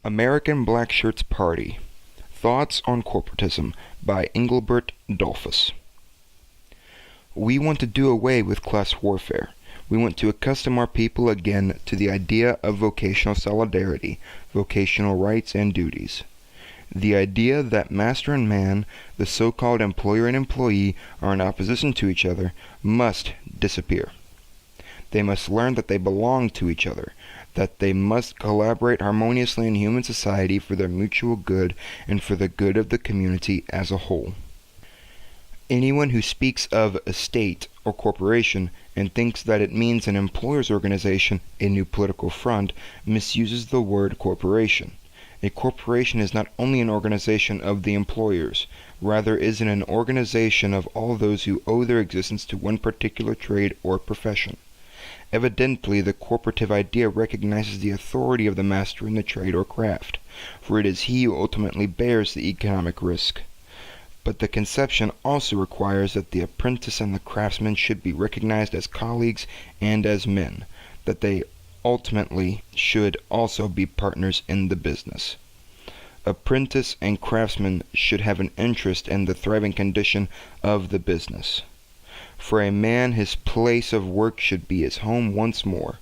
American Blackshirt Party. Thoughts on Corporatism by Engelbert, Dollfuss. We want to do away with class warfare. We want to accustom our people again to the idea of vocational solidarity, vocational rights and duties. The idea that master and man, the so-called employer and employee, are in opposition to each other must disappear. They must learn that they belong to each other, that they must collaborate harmoniously in human society for their mutual good and for the good of the community as a whole. Anyone who speaks of a state or corporation and thinks that it means an employer's organization, a new political front, misuses the word corporation. A corporation is not only an organization of the employers, rather is it an organization of all those who owe their existence to one particular trade or profession. Evidently, the corporative idea recognizes the authority of the master in the trade or craft, for it is he who ultimately bears the economic risk. But the conception also requires that the apprentice and the craftsman should be recognized as colleagues and as men, that they ultimately should also be partners in the business. Apprentice and craftsman should have an interest in the thriving condition of the business. For a man, his place of work should be his home once more.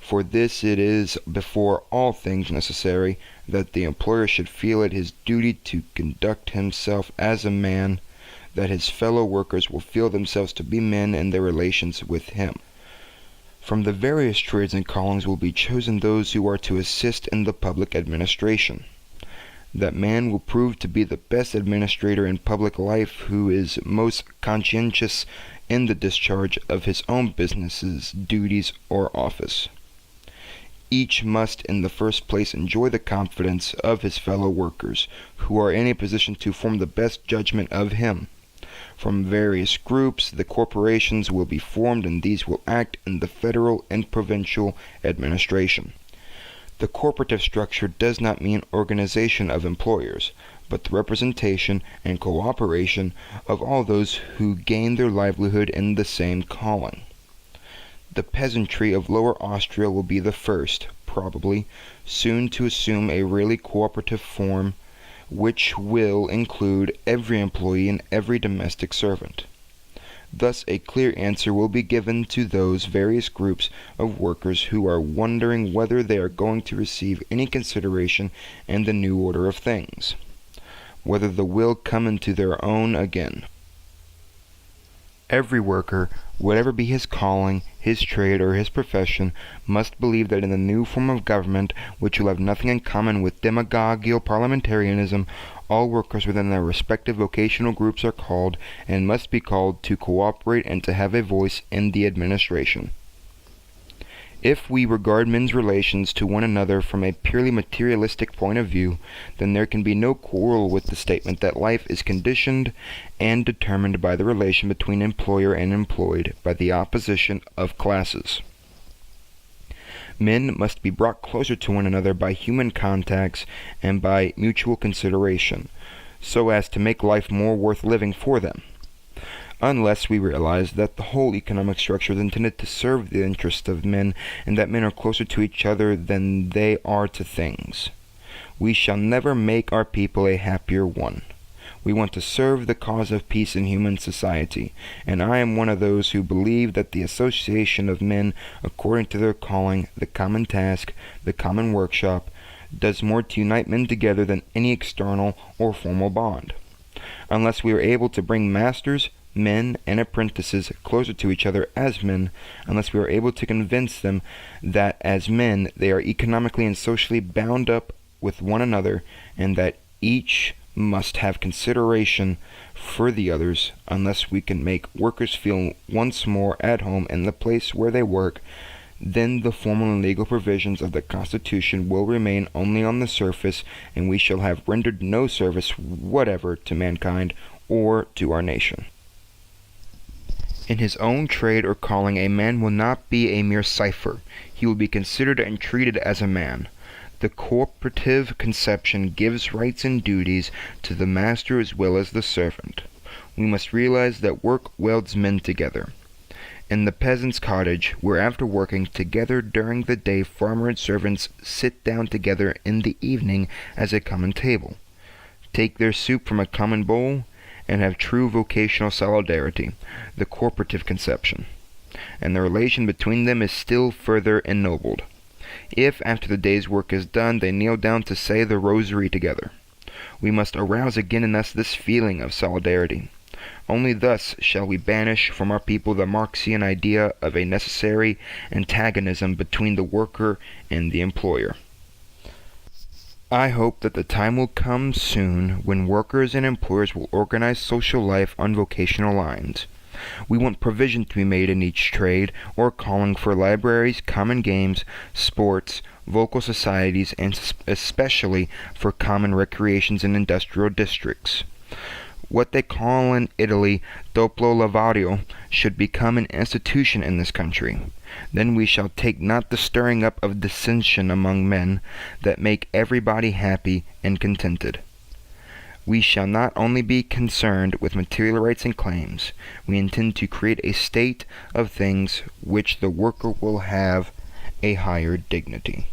For this it is before all things necessary that the employer should feel it his duty to conduct himself as a man, that his fellow workers will feel themselves to be men in their relations with him. From the various trades and callings will be chosen those who are to assist in the public administration. That man will prove to be the best administrator in public life who is most conscientious in the discharge of his own businesses, duties, or office. Each must in the first place enjoy the confidence of his fellow workers, who are in a position to form the best judgment of him. From various groups, the corporations will be formed, and these will act in the federal and provincial administration. The corporative structure does not mean organization of employers, but the representation and cooperation of all those who gain their livelihood in the same calling. The peasantry of Lower Austria will be the first, probably, soon to assume a really cooperative form, which will include every employee and every domestic servant. Thus a clear answer will be given to those various groups of workers who are wondering whether they are going to receive any consideration in the new order of things, whether the will come into their own again. Every worker, whatever be his calling, his trade, or his profession, must believe that in the new form of government, which will have nothing in common with demagogical parliamentarism, all workers within their respective vocational groups are called, and must be called, to cooperate and to have a voice in the administration. If we regard men's relations to one another from a purely materialistic point of view, then there can be no quarrel with the statement that life is conditioned and determined by the relation between employer and employed, by the opposition of classes. Men must be brought closer to one another by human contacts and by mutual consideration, so as to make life more worth living for them. Unless we realize that the whole economic structure is intended to serve the interests of men, and that men are closer to each other than they are to things, we shall never make our people a happier one. We want to serve the cause of peace in human society, and I am one of those who believe that the association of men according to their calling, the common task, the common workshop, does more to unite men together than any external or formal bond. Unless we are able to bring masters, men, and apprentices closer to each other as men, unless we are able to convince them that as men they are economically and socially bound up with one another, and that each must have consideration for the others, unless we can make workers feel once more at home in the place where they work, then the formal and legal provisions of the Constitution will remain only on the surface, and we shall have rendered no service whatever to mankind or to our nation. In his own trade or calling, a man will not be a mere cipher. He will be considered and treated as a man. The corporative conception gives rights and duties to the master as well as the servant. We must realize that work welds men together. in the peasant's cottage, where after working together during the day farmer and servants sit down together in the evening as a common table, take their soup from a common bowl, and have true vocational solidarity, the corporative conception. And the relation between them is still further ennobled. If, after the day's work is done, they kneel down to say the rosary together, we must arouse again in us this feeling of solidarity. Only thus shall we banish from our people the Marxian idea of a necessary antagonism between the worker and the employer. I hope that the time will come soon when workers and employers will organize social life on vocational lines. We want provision to be made in each trade or calling for libraries, common games, sports, vocal societies, and especially for common recreations in industrial districts. What they call in Italy doppio lavorario should become an institution in this country. Then we shall take not the stirring up of dissension among men that make everybody happy and contented. We shall not only be concerned with material rights and claims, we intend to create a state of things which the worker will have a higher dignity.